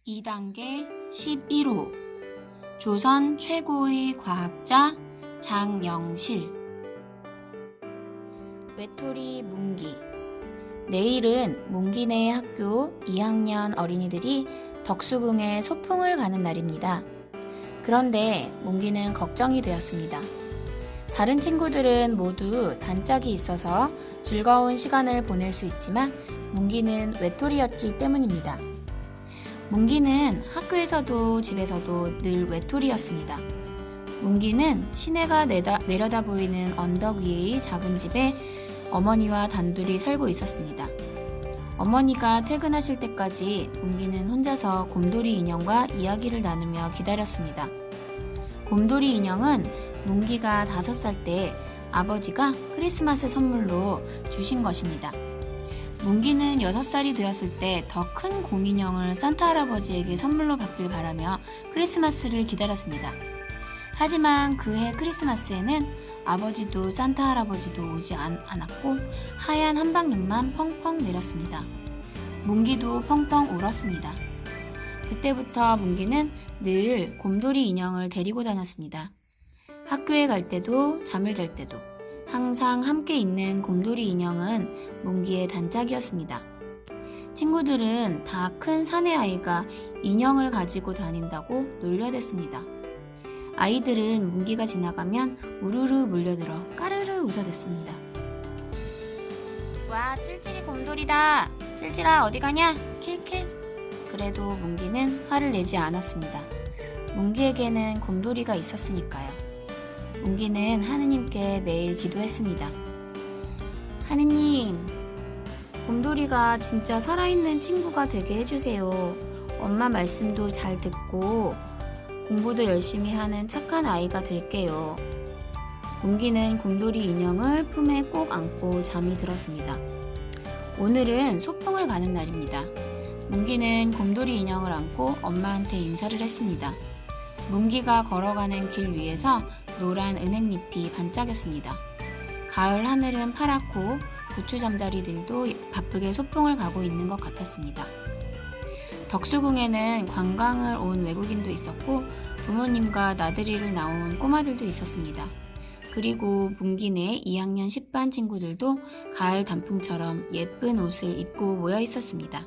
2단계 11호 조선 최고의 과학자 장영실. 외톨이 문기. 내일은 문기네 학교 2학년 어린이들이 덕수궁에 소풍을 가는 날입니다. 그런데 문기는 걱정이 되었습니다. 다른 친구들은 모두 단짝이 있어서 즐거운 시간을 보낼 수 있지만 문기는 외톨이였기 때문입니다. 문기는 학교에서도 집에서도 늘 외톨이였습니다. 문기는 시내가 내려다 보이는 언덕 위의 작은 집에 어머니와 단둘이 살고 있었습니다. 어머니가 퇴근하실 때까지 문기는 혼자서 곰돌이 인형과 이야기를 나누며 기다렸습니다. 곰돌이 인형은 문기가 5살 때 아버지가 크리스마스 선물로 주신 것입니다. 문기는 6살이 되었을 때 더 큰 곰인형을 산타 할아버지에게 선물로 받길 바라며 크리스마스를 기다렸습니다. 하지만 그해 크리스마스에는 아버지도 산타 할아버지도 오지 않았고 하얀 한방눈만 펑펑 내렸습니다. 문기도 펑펑 울었습니다. 그때부터 문기는 늘 곰돌이 인형을 데리고 다녔습니다. 학교에 갈 때도 잠을 잘 때도 항상 함께 있는 곰돌이 인형은 문기의 단짝이었습니다. 친구들은 다 큰 사내 아이가 인형을 가지고 다닌다고 놀려댔습니다. 아이들은 문기가 지나가면 우르르 몰려들어 까르르 웃어댔습니다. 와, 찔찔이 곰돌이다. 찔찔아 어디 가냐? 킬킬. 그래도 문기는 화를 내지 않았습니다. 문기에게는 곰돌이가 있었으니까요. 문기는 하느님께 매일 기도했습니다. 하느님, 곰돌이가 진짜 살아있는 친구가 되게 해주세요. 엄마 말씀도 잘 듣고 공부도 열심히 하는 착한 아이가 될게요. 문기는 곰돌이 인형을 품에 꼭 안고 잠이 들었습니다. 오늘은 소풍을 가는 날입니다. 문기는 곰돌이 인형을 안고 엄마한테 인사를 했습니다. 문기가 걸어가는 길 위에서 노란 은행잎이 반짝였습니다. 가을 하늘은 파랗고 고추 잠자리들도 바쁘게 소풍을 가고 있는 것 같았습니다. 덕수궁에는 관광을 온 외국인도 있었고 부모님과 나들이를 나온 꼬마들도 있었습니다. 그리고 문기네 2학년 10반 친구들도 가을 단풍처럼 예쁜 옷을 입고 모여 있었습니다.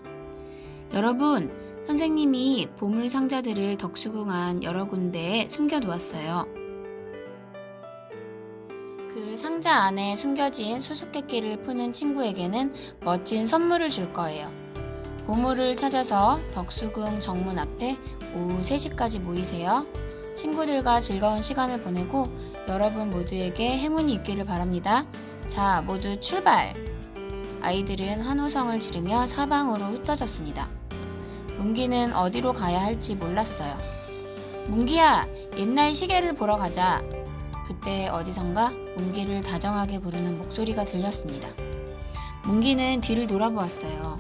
여러분, 선생님이 보물 상자들을 덕수궁 안 여러 군데에 숨겨놓았어요. 그 상자 안에 숨겨진 수수께끼를 푸는 친구에게는 멋진 선물을 줄 거예요. 보물을 찾아서 덕수궁 정문 앞에 오후 3시까지 모이세요. 친구들과 즐거운 시간을 보내고 여러분 모두에게 행운이 있기를 바랍니다. 자, 모두 출발! 아이들은 환호성을 지르며 사방으로 흩어졌습니다. 문기는 어디로 가야 할지 몰랐어요. 문기야, 옛날 시계를 보러 가자. 그때 어디선가 문기를 다정하게 부르는 목소리가 들렸습니다. 문기는 뒤를 돌아보았어요.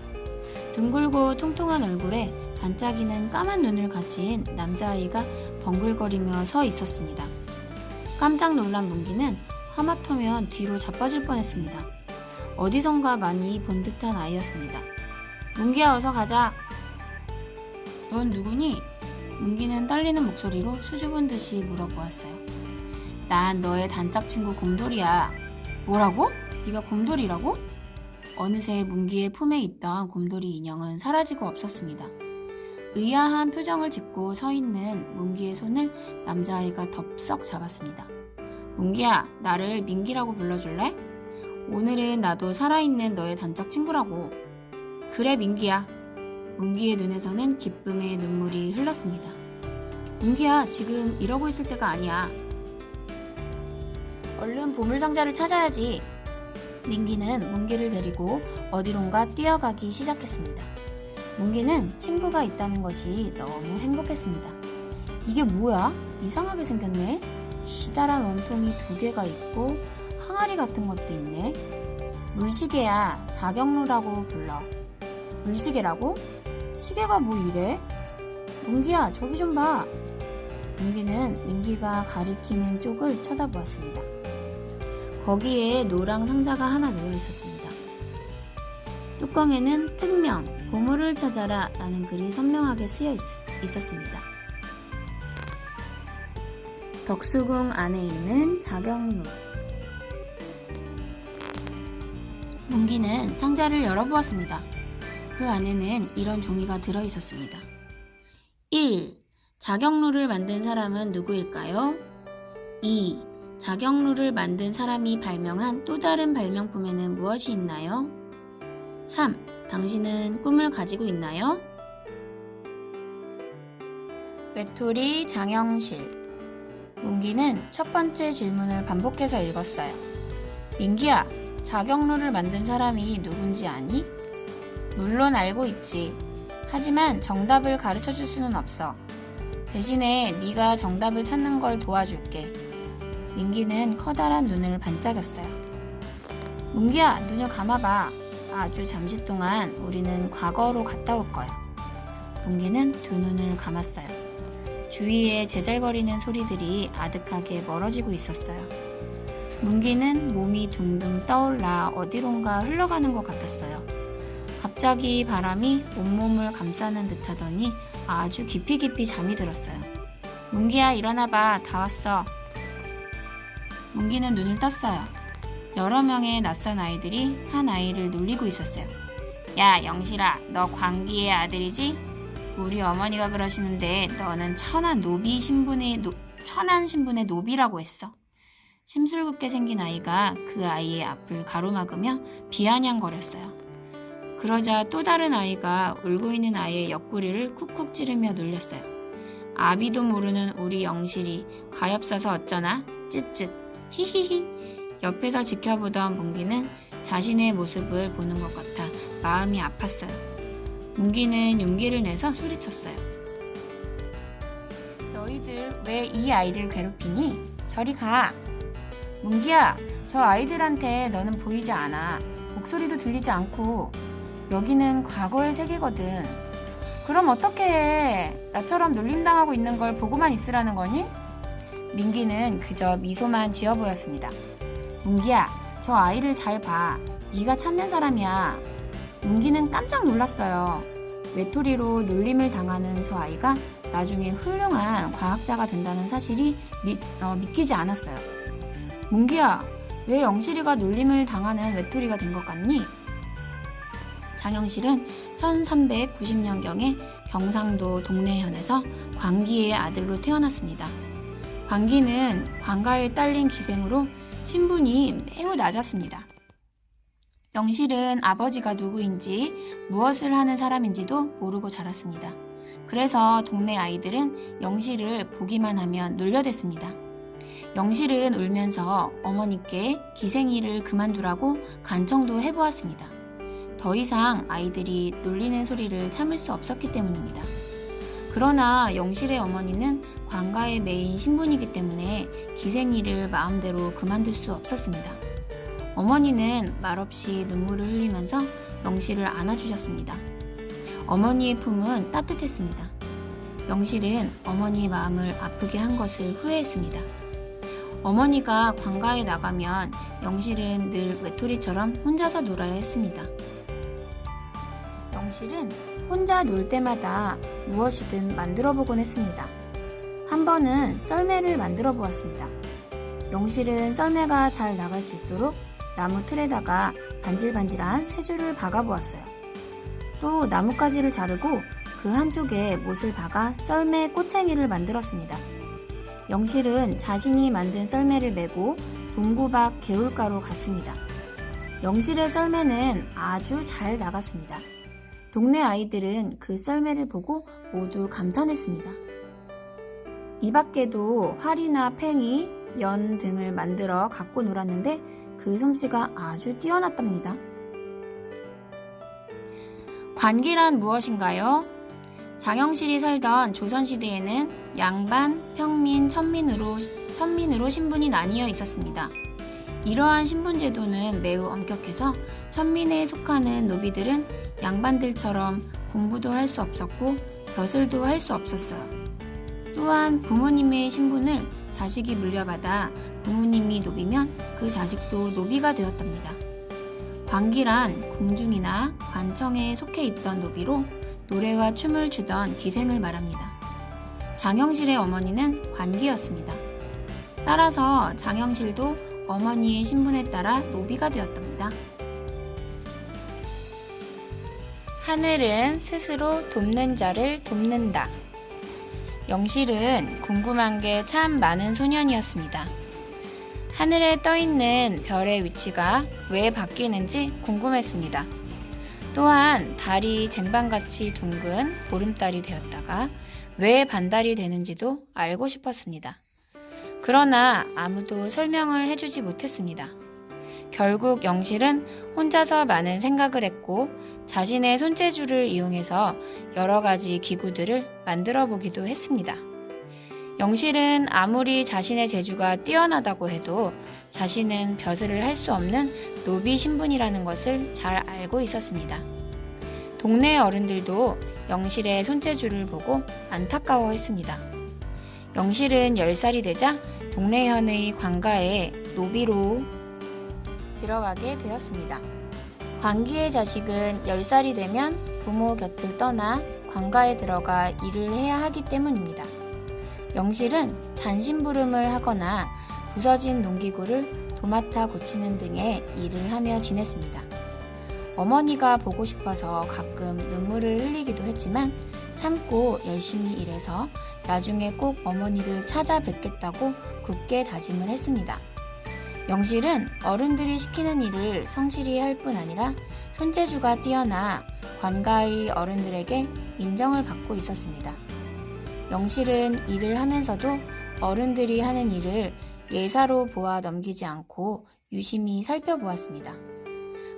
둥글고 통통한 얼굴에 반짝이는 까만 눈을 가진 남자아이가 벙글거리며 서 있었습니다. 깜짝 놀란 문기는 하마터면 뒤로 자빠질 뻔했습니다. 어디선가 많이 본 듯한 아이였습니다. 문기야, 어서 가자. 넌 누구니? 문기는 떨리는 목소리로 수줍은 듯이 물어보았어요. 난 너의 단짝 친구 곰돌이야. 뭐라고? 네가 곰돌이라고? 어느새 문기의 품에 있던 곰돌이 인형은 사라지고 없었습니다. 의아한 표정을 짓고 서 있는 문기의 손을 남자아이가 덥석 잡았습니다. 문기야, 나를 민기라고 불러줄래? 오늘은 나도 살아있는 너의 단짝 친구라고. 그래, 민기야. 문기의 눈에서는 기쁨의 눈물이 흘렀습니다. 문기야, 지금 이러고 있을 때가 아니야. 얼른 보물상자를 찾아야지. 민기는 문기를 데리고 어디론가 뛰어가기 시작했습니다. 문기는 친구가 있다는 것이 너무 행복했습니다. 이게 뭐야? 이상하게 생겼네. 기다란 원통이 2개가 있고 항아리 같은 것도 있네. 물시계야. 자경루라고 불러. 물시계라고? 시계가 뭐 이래? 문기야, 저기 좀 봐. 문기는 민기가 가리키는 쪽을 쳐다보았습니다. 거기에 노랑 상자가 하나 놓여 있었습니다. 뚜껑에는 특명, 보물을 찾아라 라는 글이 선명하게 쓰여 있었습니다. 덕수궁 안에 있는 자경루. 문기는 상자를 열어보았습니다. 그 안에는 이런 종이가 들어있었습니다. 1. 자경루를 만든 사람은 누구일까요? 2. 자경루를 만든 사람이 발명한 또 다른 발명품에는 무엇이 있나요? 3. 당신은 꿈을 가지고 있나요? 외톨이 장영실. 문기는 첫 번째 질문을 반복해서 읽었어요. 민기야, 자경루를 만든 사람이 누군지 아니? 물론 알고 있지. 하지만 정답을 가르쳐 줄 수는 없어. 대신에 네가 정답을 찾는 걸 도와줄게. 민기는 커다란 눈을 반짝였어요. 문기야, 눈을 감아봐. 아주 잠시 동안 우리는 과거로 갔다 올 거야. 문기는 두 눈을 감았어요. 주위에 제잘거리는 소리들이 아득하게 멀어지고 있었어요. 문기는 몸이 둥둥 떠올라 어디론가 흘러가는 것 같았어요. 갑자기 바람이 온몸을 감싸는 듯 하더니 아주 깊이 잠이 들었어요. 문기야, 일어나봐. 다 왔어. 문기는 눈을 떴어요. 여러 명의 낯선 아이들이 한 아이를 놀리고 있었어요. 야, 영실아, 너 광기의 아들이지? 우리 어머니가 그러시는데 너는 천한 신분의 노비라고 했어. 심술궂게 생긴 아이가 그 아이의 앞을 가로막으며 비아냥거렸어요. 그러자 또 다른 아이가 울고 있는 아이의 옆구리를 쿡쿡 찌르며 놀렸어요. 아비도 모르는 우리 영실이 가엾어서 어쩌나? 쯧쯧 히히히. 옆에서 지켜보던 문기는 자신의 모습을 보는 것 같아 마음이 아팠어요. 문기는 용기를 내서 소리쳤어요. 너희들 왜 이 아이를 괴롭히니? 저리 가. 문기야, 저 아이들한테 너는 보이지 않아. 목소리도 들리지 않고. 여기는 과거의 세계거든. 그럼 어떻게 해? 나처럼 놀림당하고 있는 걸 보고만 있으라는 거니? 민기는 그저 미소만 지어 보였습니다. 문기야, 저 아이를 잘 봐. 네가 찾는 사람이야. 문기는 깜짝 놀랐어요. 외톨이로 놀림을 당하는 저 아이가 나중에 훌륭한 과학자가 된다는 사실이 믿기지 않았어요. 문기야, 왜 영실이가 놀림을 당하는 외톨이가 된 것 같니? 장영실은 1390년경에 경상도 동래현에서 광기의 아들로 태어났습니다. 광기는 광가에 딸린 기생으로 신분이 매우 낮았습니다. 영실은 아버지가 누구인지 무엇을 하는 사람인지도 모르고 자랐습니다. 그래서 동네 아이들은 영실을 보기만 하면 놀려댔습니다. 영실은 울면서 어머니께 기생일을 그만두라고 간청도 해보았습니다. 더 이상 아이들이 놀리는 소리를 참을 수 없었기 때문입니다. 그러나 영실의 어머니는 관가의 메인 신분이기 때문에 기생일을 마음대로 그만둘 수 없었습니다. 어머니는 말없이 눈물을 흘리면서 영실을 안아주셨습니다. 어머니의 품은 따뜻했습니다. 영실은 어머니의 마음을 아프게 한 것을 후회했습니다. 어머니가 관가에 나가면 영실은 늘 외톨이처럼 혼자서 놀아야 했습니다. 영실은 혼자 놀 때마다 무엇이든 만들어 보곤 했습니다. 한 번은 썰매를 만들어 보았습니다. 영실은 썰매가 잘 나갈 수 있도록 나무 틀에다가 반질반질한 새 줄을 박아 보았어요. 또 나뭇가지를 자르고 그 한쪽에 못을 박아 썰매 꼬챙이를 만들었습니다. 영실은 자신이 만든 썰매를 메고 동구 밖 개울가로 갔습니다. 영실의 썰매는 아주 잘 나갔습니다. 동네 아이들은 그 썰매를 보고 모두 감탄했습니다. 이 밖에도 활이나 팽이, 연 등을 만들어 갖고 놀았는데 그 솜씨가 아주 뛰어났답니다. 관기란 무엇인가요? 장영실이 살던 조선시대에는 양반, 평민, 천민으로 신분이 나뉘어 있었습니다. 이러한 신분제도는 매우 엄격해서 천민에 속하는 노비들은 양반들처럼 공부도 할 수 없었고 벼슬도 할 수 없었어요. 또한 부모님의 신분을 자식이 물려받아 부모님이 노비면 그 자식도 노비가 되었답니다. 관기란 궁중이나 관청에 속해 있던 노비로 노래와 춤을 추던 귀생을 말합니다. 장영실의 어머니는 관기였습니다. 따라서 장영실도 어머니의 신분에 따라 노비가 되었답니다. 하늘은 스스로 돕는 자를 돕는다. 영실은 궁금한 게 참 많은 소년이었습니다. 하늘에 떠있는 별의 위치가 왜 바뀌는지 궁금했습니다. 또한 달이 쟁반같이 둥근 보름달이 되었다가 왜 반달이 되는지도 알고 싶었습니다. 그러나 아무도 설명을 해주지 못했습니다. 결국 영실은 혼자서 많은 생각을 했고 자신의 손재주를 이용해서 여러 가지 기구들을 만들어 보기도 했습니다. 영실은 아무리 자신의 재주가 뛰어나다고 해도 자신은 벼슬을 할 수 없는 노비 신분이라는 것을 잘 알고 있었습니다. 동네 어른들도 영실의 손재주를 보고 안타까워했습니다. 영실은 10살이 되자 동래현의 관가에 노비로 들어가게 되었습니다. 관기의 자식은 10살이 되면 부모 곁을 떠나 관가에 들어가 일을 해야 하기 때문입니다. 영실은 잔심부름을 하거나 부서진 농기구를 도맡아 고치는 등의 일을 하며 지냈습니다. 어머니가 보고 싶어서 가끔 눈물을 흘리기도 했지만 참고 열심히 일해서 나중에 꼭 어머니를 찾아뵙겠다고 굳게 다짐을 했습니다. 영실은 어른들이 시키는 일을 성실히 할 뿐 아니라 손재주가 뛰어나 관가의 어른들에게 인정을 받고 있었습니다. 영실은 일을 하면서도 어른들이 하는 일을 예사로 보아 넘기지 않고 유심히 살펴보았습니다.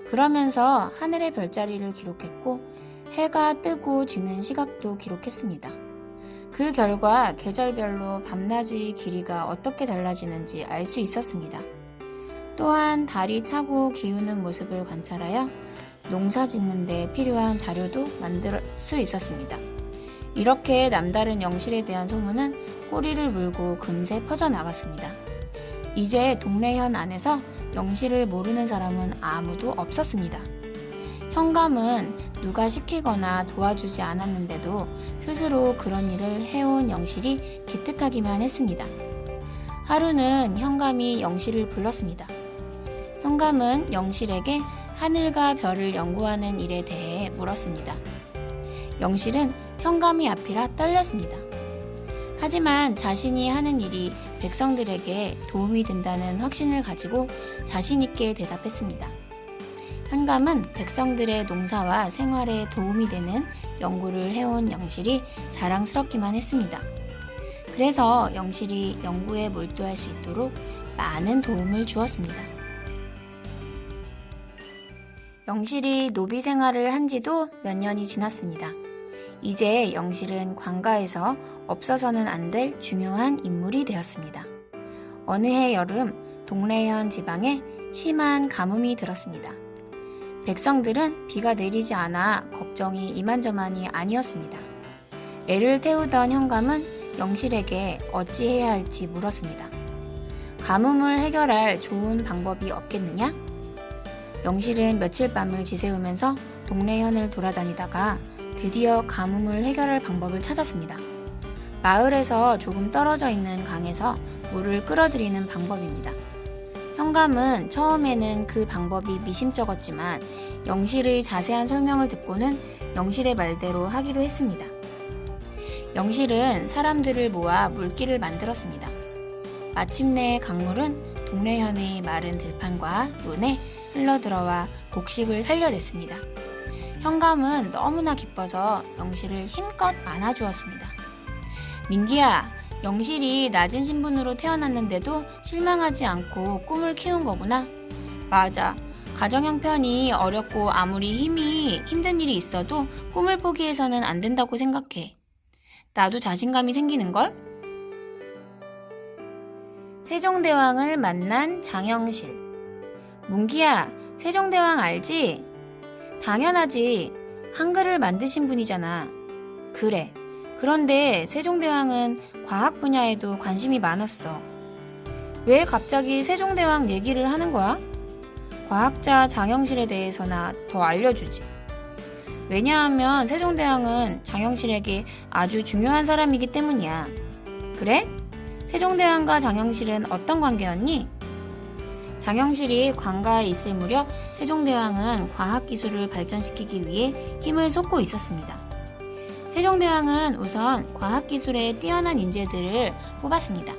그러면서 하늘의 별자리를 기록했고 해가 뜨고 지는 시각도 기록했습니다. 그 결과 계절별로 밤낮의 길이가 어떻게 달라지는지 알 수 있었습니다. 또한 달이 차고 기우는 모습을 관찰하여 농사 짓는 데 필요한 자료도 만들 수 있었습니다. 이렇게 남다른 영실에 대한 소문은 꼬리를 물고 금세 퍼져나갔습니다. 이제 동래현 안에서 영실을 모르는 사람은 아무도 없었습니다. 현감은 누가 시키거나 도와주지 않았는데도 스스로 그런 일을 해온 영실이 기특하기만 했습니다. 하루는 현감이 영실을 불렀습니다. 현감은 영실에게 하늘과 별을 연구하는 일에 대해 물었습니다. 영실은 현감이 앞이라 떨렸습니다. 하지만 자신이 하는 일이 백성들에게 도움이 된다는 확신을 가지고 자신 있게 대답했습니다. 현감은 백성들의 농사와 생활에 도움이 되는 연구를 해온 영실이 자랑스럽기만 했습니다. 그래서 영실이 연구에 몰두할 수 있도록 많은 도움을 주었습니다. 영실이 노비 생활을 한 지도 몇 년이 지났습니다. 이제 영실은 관가에서 없어서는 안 될 중요한 인물이 되었습니다. 어느 해 여름 동래현 지방에 심한 가뭄이 들었습니다. 백성들은 비가 내리지 않아 걱정이 이만저만이 아니었습니다. 애를 태우던 현감은 영실에게 어찌해야 할지 물었습니다. 가뭄을 해결할 좋은 방법이 없겠느냐? 영실은 며칠 밤을 지새우면서 동래현을 돌아다니다가 드디어 가뭄을 해결할 방법을 찾았습니다. 마을에서 조금 떨어져 있는 강에서 물을 끌어들이는 방법입니다. 현감은 처음에는 그 방법이 미심쩍었지만 영실의 자세한 설명을 듣고는 영실의 말대로 하기로 했습니다. 영실은 사람들을 모아 물길을 만들었습니다. 마침내 강물은 동래현의 마른 들판과 논에 흘러들어와 곡식을 살려냈습니다. 현감은 너무나 기뻐서 영실을 힘껏 안아주었습니다. 민기야, 영실이 낮은 신분으로 태어났는데도 실망하지 않고 꿈을 키운 거구나. 맞아. 가정 형편이 어렵고 아무리 힘든 일이 있어도 꿈을 포기해서는 안 된다고 생각해. 나도 자신감이 생기는걸? 세종대왕을 만난 장영실. 문기야, 세종대왕 알지? 당연하지. 한글을 만드신 분이잖아. 그래. 그런데 세종대왕은 과학 분야에도 관심이 많았어. 왜 갑자기 세종대왕 얘기를 하는 거야? 과학자 장영실에 대해서나 더 알려주지. 왜냐하면 세종대왕은 장영실에게 아주 중요한 사람이기 때문이야. 그래? 세종대왕과 장영실은 어떤 관계였니? 장영실이 관가에 있을 무렵 세종대왕은 과학기술을 발전시키기 위해 힘을 쏟고 있었습니다. 세종대왕은 우선 과학기술에 뛰어난 인재들을 뽑았습니다.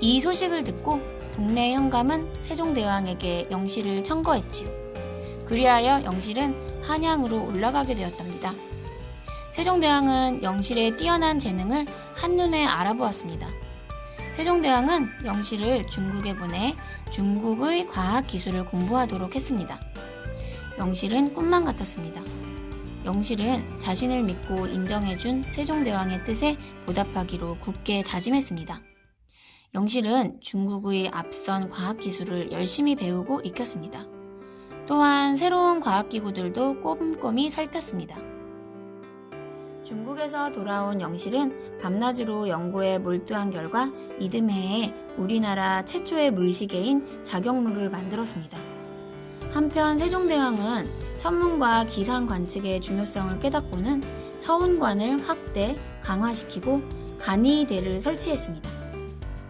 이 소식을 듣고 동네 현감은 세종대왕에게 영실을 청거했지요. 그리하여 영실은 한양으로 올라가게 되었답니다. 세종대왕은 영실의 뛰어난 재능을 한눈에 알아보았습니다. 세종대왕은 영실을 중국에 보내 중국의 과학기술을 공부하도록 했습니다. 영실은 꿈만 같았습니다. 영실은 자신을 믿고 인정해준 세종대왕의 뜻에 보답하기로 굳게 다짐했습니다. 영실은 중국의 앞선 과학기술을 열심히 배우고 익혔습니다. 또한 새로운 과학기구들도 꼼꼼히 살폈습니다. 중국에서 돌아온 영실은 밤낮으로 연구에 몰두한 결과 이듬해에 우리나라 최초의 물시계인 자경루를 만들었습니다. 한편 세종대왕은 천문과 기상 관측의 중요성을 깨닫고는 서운관을 확대, 강화시키고 간이대를 설치했습니다.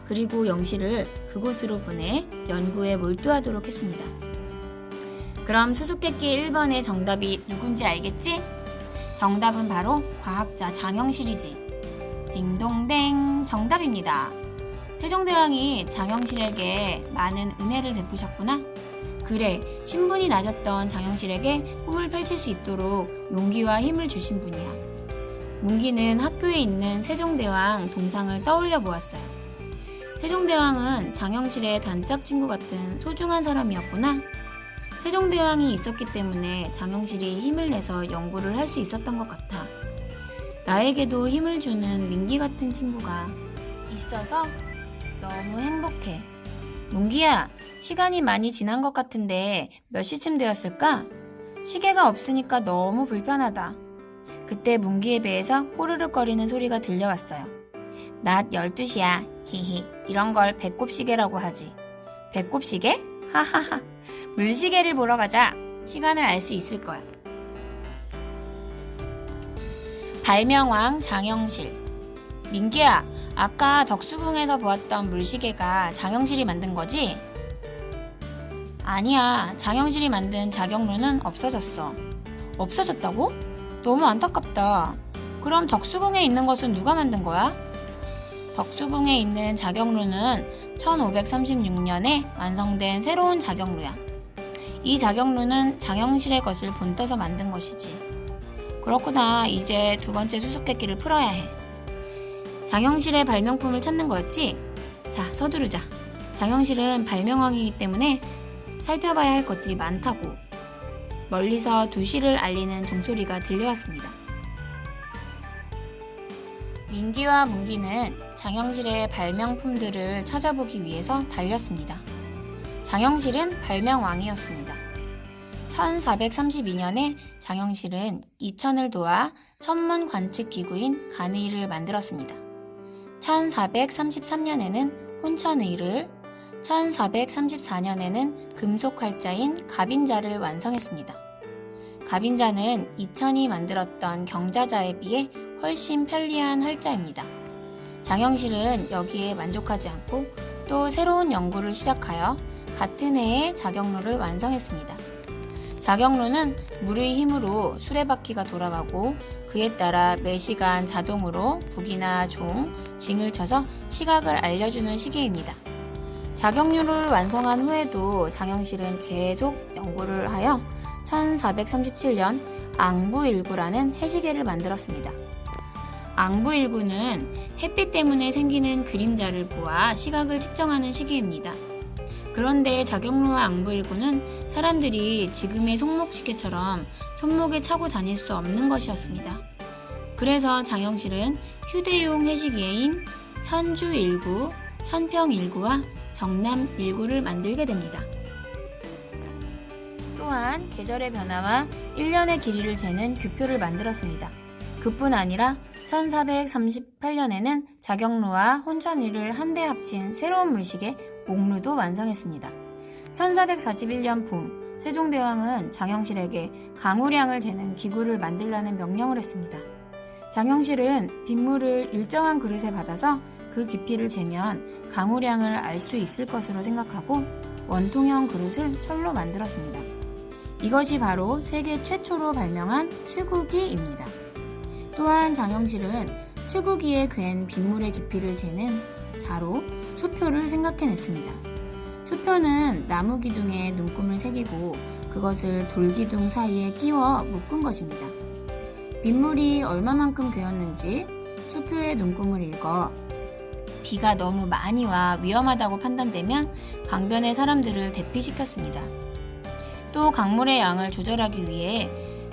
그리고 영실을 그곳으로 보내 연구에 몰두하도록 했습니다. 그럼 수수께끼 1번의 정답이 누군지 알겠지? 정답은 바로 과학자 장영실이지. 딩동댕, 정답입니다. 세종대왕이 장영실에게 많은 은혜를 베푸셨구나. 그래, 신분이 낮았던 장영실에게 꿈을 펼칠 수 있도록 용기와 힘을 주신 분이야. 문기는 학교에 있는 세종대왕 동상을 떠올려 보았어요. 세종대왕은 장영실의 단짝 친구 같은 소중한 사람이었구나. 세종대왕이 있었기 때문에 장영실이 힘을 내서 연구를 할 수 있었던 것 같아. 나에게도 힘을 주는 민기 같은 친구가 있어서 너무 행복해. 문기야, 시간이 많이 지난 것 같은데 몇 시쯤 되었을까? 시계가 없으니까 너무 불편하다. 그때 문기의 배에서 꼬르륵거리는 소리가 들려왔어요. 낮 12시야. 히히. 이런 걸 배꼽시계라고 하지. 배꼽시계? 하하하. 물시계를 보러 가자. 시간을 알 수 있을 거야. 발명왕 장영실. 민기야, 아까 덕수궁에서 보았던 물시계가 장영실이 만든 거지? 아니야, 장영실이 만든 자경루는 없어졌어. 없어졌다고? 너무 안타깝다. 그럼 덕수궁에 있는 것은 누가 만든 거야? 덕수궁에 있는 자경루는 1536년에 완성된 새로운 자경루야. 이 자경루는 장영실의 것을 본떠서 만든 것이지. 그렇구나. 이제 두 번째 수수께끼를 풀어야 해. 장영실의 발명품을 찾는 거였지? 자, 서두르자. 장영실은 발명왕이기 때문에 살펴봐야 할 것들이 많다고. 멀리서 두시를 알리는 종소리가 들려왔습니다. 민기와 문기는 장영실의 발명품들을 찾아보기 위해서 달렸습니다. 장영실은 발명왕이었습니다. 1432년에 장영실은 이천을 도와 천문 관측 기구인 간의를 만들었습니다. 1433년에는 혼천의를, 1434년에는 금속 활자인 갑인자를 완성했습니다. 갑인자는 이천이 만들었던 경자자에 비해 훨씬 편리한 활자입니다. 장영실은 여기에 만족하지 않고 또 새로운 연구를 시작하여 같은 해에 자경루를 완성했습니다. 자경루는 물의 힘으로 수레바퀴가 돌아가고 그에 따라 매시간 자동으로 북이나 종, 징을 쳐서 시각을 알려주는 시계입니다. 자경루를 완성한 후에도 장영실은 계속 연구를 하여 1437년 앙부일구라는 해시계를 만들었습니다. 앙부일구는 햇빛 때문에 생기는 그림자를 보아 시각을 측정하는 시계입니다. 그런데 자경루와 앙부일구는 사람들이 지금의 손목시계처럼 손목에 차고 다닐 수 없는 것이었습니다. 그래서 장영실은 휴대용 해시계인 현주일구, 천평일구와 정남일구를 만들게 됩니다. 또한 계절의 변화와 1년의 길이를 재는 규표를 만들었습니다. 그뿐 아니라 1438년에는 자경루와 혼천의를 한데 합친 새로운 물시계 옥루도 완성했습니다. 1441년 봄, 세종대왕은 장영실에게 강우량을 재는 기구를 만들라는 명령을 했습니다. 장영실은 빗물을 일정한 그릇에 받아서 그 깊이를 재면 강우량을 알 수 있을 것으로 생각하고 원통형 그릇을 철로 만들었습니다. 이것이 바로 세계 최초로 발명한 츠구기입니다. 또한 장영실은 츠구기에 괜 빗물의 깊이를 재는 자로 수표를 생각해냈습니다. 수표는 나무 기둥에 눈금을 새기고 그것을 돌기둥 사이에 끼워 묶은 것입니다. 빗물이 얼마만큼 괴었는지 수표의 눈금을 읽어 비가 너무 많이 와 위험하다고 판단되면 강변의 사람들을 대피시켰습니다. 또 강물의 양을 조절하기 위해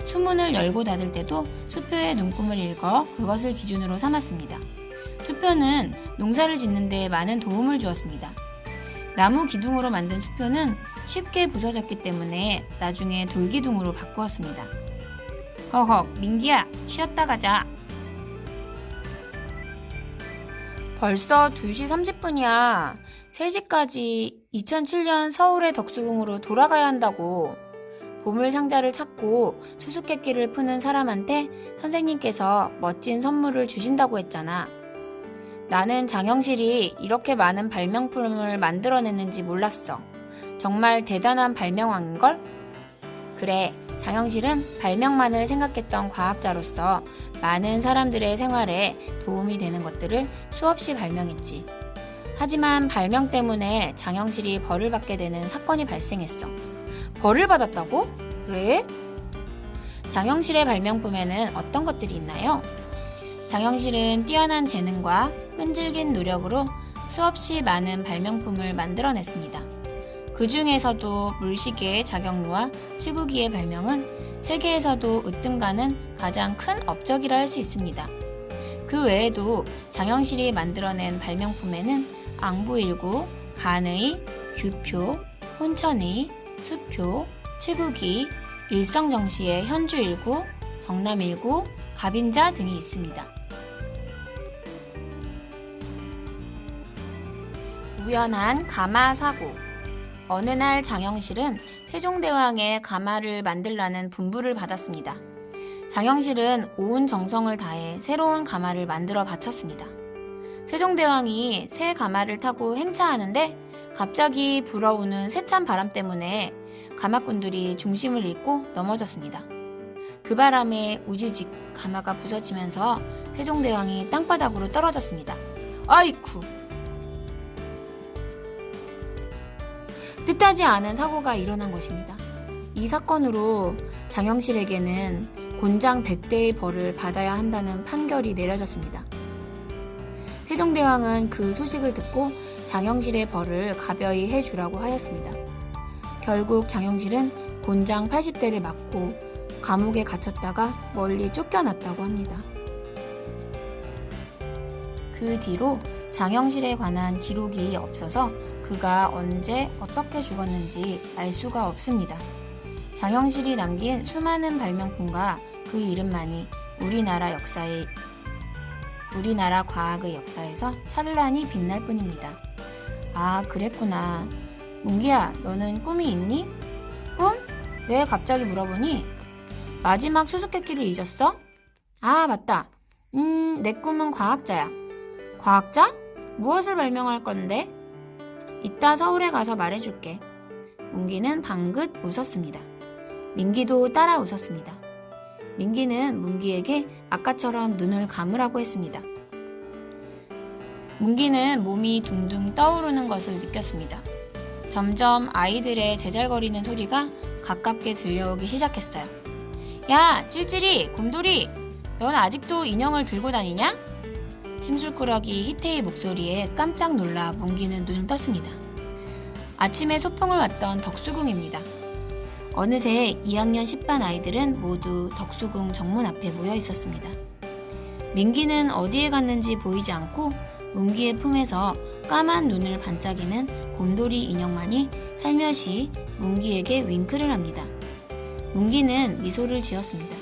수문을 열고 닫을 때도 수표의 눈금을 읽어 그것을 기준으로 삼았습니다. 수표는 농사를 짓는 데 많은 도움을 주었습니다. 나무 기둥으로 만든 수표는 쉽게 부서졌기 때문에 나중에 돌기둥으로 바꾸었습니다. 허헉, 민기야, 쉬었다 가자. 벌써 2시 30분이야. 3시까지 2007년 서울의 덕수궁으로 돌아가야 한다고. 보물상자를 찾고 수수께끼를 푸는 사람한테 선생님께서 멋진 선물을 주신다고 했잖아. 나는 장영실이 이렇게 많은 발명품을 만들어냈는지 몰랐어. 정말 대단한 발명왕인걸? 그래, 장영실은 발명만을 생각했던 과학자로서 많은 사람들의 생활에 도움이 되는 것들을 수없이 발명했지. 하지만 발명 때문에 장영실이 벌을 받게 되는 사건이 발생했어. 벌을 받았다고? 왜? 장영실의 발명품에는 어떤 것들이 있나요? 장영실은 뛰어난 재능과 끈질긴 노력으로 수없이 많은 발명품을 만들어냈습니다. 그 중에서도 물시계 자경루와 치구기의 발명은 세계에서도 으뜸가는 가장 큰 업적이라 할 수 있습니다. 그 외에도 장영실이 만들어낸 발명품에는 앙부일구, 간의, 규표, 혼천의, 수표, 치구기, 일성정시의 현주일구, 정남일구, 갑인자 등이 있습니다. 우연한 가마 사고. 어느 날 장영실은 세종대왕의 가마를 만들라는 분부를 받았습니다. 장영실은 온 정성을 다해 새로운 가마를 만들어 바쳤습니다. 세종대왕이 새 가마를 타고 행차하는데 갑자기 불어오는 세찬 바람 때문에 가마꾼들이 중심을 잃고 넘어졌습니다. 그 바람에 우지직 가마가 부서지면서 세종대왕이 땅바닥으로 떨어졌습니다. 아이쿠! 뜻하지 않은 사고가 일어난 것입니다. 이 사건으로 장영실에게는 곤장 100대의 벌을 받아야 한다는 판결이 내려졌습니다. 세종대왕은 그 소식을 듣고 장영실의 벌을 가벼이 해주라고 하였습니다. 결국 장영실은 곤장 80대를 맞고 감옥에 갇혔다가 멀리 쫓겨났다고 합니다. 그 뒤로 장영실에 관한 기록이 없어서 그가 언제 어떻게 죽었는지 알 수가 없습니다. 장영실이 남긴 수많은 발명품과 그 이름만이 우리나라 과학의 역사에서 찬란히 빛날 뿐입니다. 아, 그랬구나. 문기야, 너는 꿈이 있니? 꿈? 왜 갑자기 물어보니? 마지막 수수께끼를 잊었어? 아, 맞다. 내 꿈은 과학자야. 과학자? 무엇을 발명할 건데? 이따 서울에 가서 말해줄게. 문기는 방긋 웃었습니다. 민기도 따라 웃었습니다. 민기는 문기에게 아까처럼 눈을 감으라고 했습니다. 문기는 몸이 둥둥 떠오르는 것을 느꼈습니다. 점점 아이들의 제잘거리는 소리가 가깝게 들려오기 시작했어요. 야, 찔찔이, 곰돌이, 넌 아직도 인형을 들고 다니냐? 심술꾸러기 희태의 목소리에 깜짝 놀라 문기는 눈을 떴습니다. 아침에 소풍을 왔던 덕수궁입니다. 어느새 2학년 10반 아이들은 모두 덕수궁 정문 앞에 모여 있었습니다. 민기는 어디에 갔는지 보이지 않고 문기의 품에서 까만 눈을 반짝이는 곰돌이 인형만이 살며시 문기에게 윙크를 합니다. 문기는 미소를 지었습니다.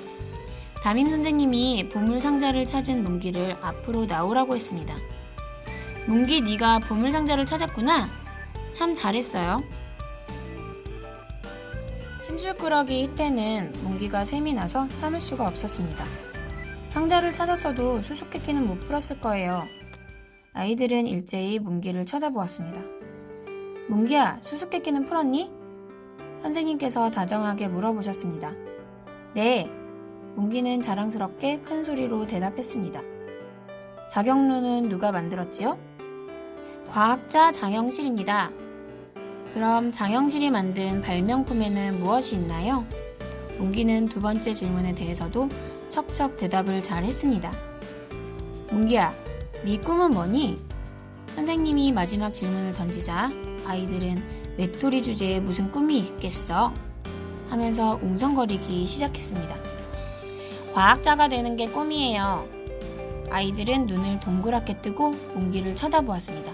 담임 선생님이 보물상자를 찾은 문기를 앞으로 나오라고 했습니다. 문기, 네가 보물상자를 찾았구나. 참 잘했어요. 심술꾸러기 희태는 문기가 셈이 나서 참을 수가 없었습니다. 상자를 찾았어도 수수께끼는 못 풀었을 거예요. 아이들은 일제히 문기를 쳐다보았습니다. 문기야, 수수께끼는 풀었니? 선생님께서 다정하게 물어보셨습니다. 네, 문기는 자랑스럽게 큰 소리로 대답했습니다. 자경루는 누가 만들었지요? 과학자 장영실입니다. 그럼 장영실이 만든 발명품에는 무엇이 있나요? 문기는 두 번째 질문에 대해서도 척척 대답을 잘 했습니다. 문기야, 네 꿈은 뭐니? 선생님이 마지막 질문을 던지자 아이들은 외톨이 주제에 무슨 꿈이 있겠어? 하면서 웅성거리기 시작했습니다. 과학자가 되는 게 꿈이에요. 아이들은 눈을 동그랗게 뜨고 문기를 쳐다보았습니다.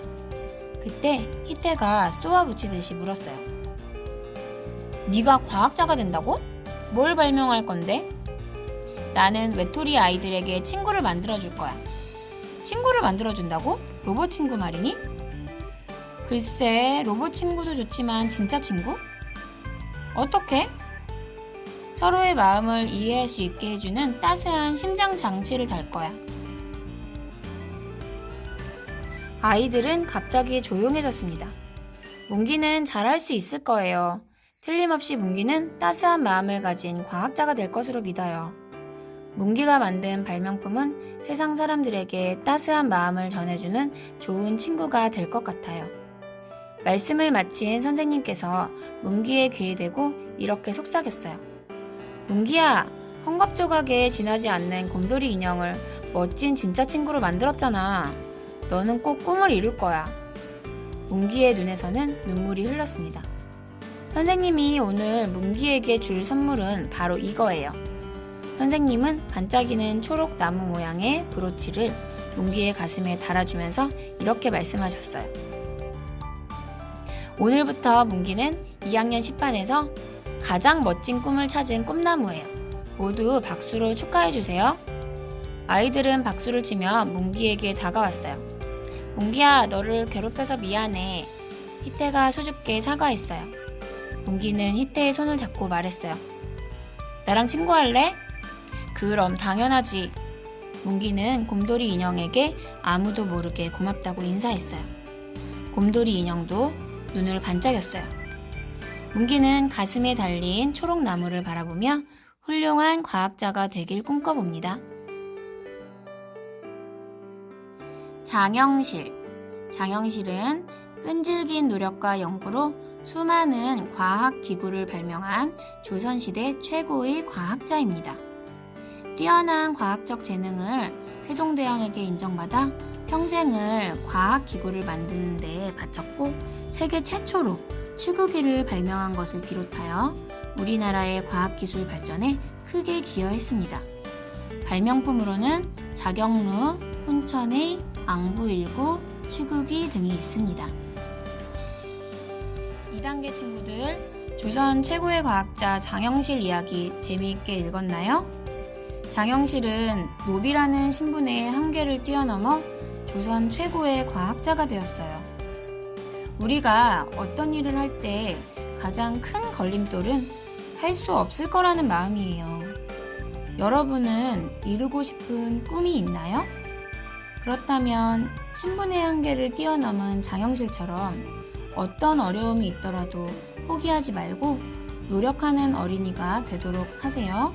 그때 희태가 쏘아붙이듯이 물었어요. 네가 과학자가 된다고? 뭘 발명할 건데? 나는 외톨이 아이들에게 친구를 만들어줄 거야. 친구를 만들어준다고? 로봇 친구 말이니? 글쎄, 로봇 친구도 좋지만 진짜 친구? 어떻게? 서로의 마음을 이해할 수 있게 해주는 따스한 심장 장치를 달 거야. 아이들은 갑자기 조용해졌습니다. 문기는 잘할 수 있을 거예요. 틀림없이 문기는 따스한 마음을 가진 과학자가 될 것으로 믿어요. 문기가 만든 발명품은 세상 사람들에게 따스한 마음을 전해주는 좋은 친구가 될 것 같아요. 말씀을 마친 선생님께서 문기의 귀에 대고 이렇게 속삭였어요. 문기야, 헝겊조각에 지나지 않는 곰돌이 인형을 멋진 진짜 친구로 만들었잖아. 너는 꼭 꿈을 이룰 거야. 문기의 눈에서는 눈물이 흘렀습니다. 선생님이 오늘 문기에게 줄 선물은 바로 이거예요. 선생님은 반짝이는 초록 나무 모양의 브로치를 문기의 가슴에 달아주면서 이렇게 말씀하셨어요. 오늘부터 문기는 2학년 10반에서 가장 멋진 꿈을 찾은 꿈나무예요. 모두 박수로 축하해주세요. 아이들은 박수를 치며 문기에게 다가왔어요. 문기야, 너를 괴롭혀서 미안해. 희태가 수줍게 사과했어요. 문기는 희태의 손을 잡고 말했어요. 나랑 친구할래? 그럼 당연하지. 문기는 곰돌이 인형에게 아무도 모르게 고맙다고 인사했어요. 곰돌이 인형도 눈을 반짝였어요. 문기는 가슴에 달린 초록나무를 바라보며 훌륭한 과학자가 되길 꿈꿔봅니다. 장영실. 장영실은 끈질긴 노력과 연구로 수많은 과학기구를 발명한 조선시대 최고의 과학자입니다. 뛰어난 과학적 재능을 세종대왕에게 인정받아 평생을 과학기구를 만드는 데 바쳤고 세계 최초로 치구기를 발명한 것을 비롯하여 우리나라의 과학기술 발전에 크게 기여했습니다. 발명품으로는 자경루, 혼천의, 앙부일구, 치구기 등이 있습니다. 2단계 친구들, 조선 최고의 과학자 장영실 이야기 재미있게 읽었나요? 장영실은 노비라는 신분의 한계를 뛰어넘어 조선 최고의 과학자가 되었어요. 우리가 어떤 일을 할 때 가장 큰 걸림돌은 할 수 없을 거라는 마음이에요. 여러분은 이루고 싶은 꿈이 있나요? 그렇다면 신분의 한계를 뛰어넘은 장영실처럼 어떤 어려움이 있더라도 포기하지 말고 노력하는 어린이가 되도록 하세요.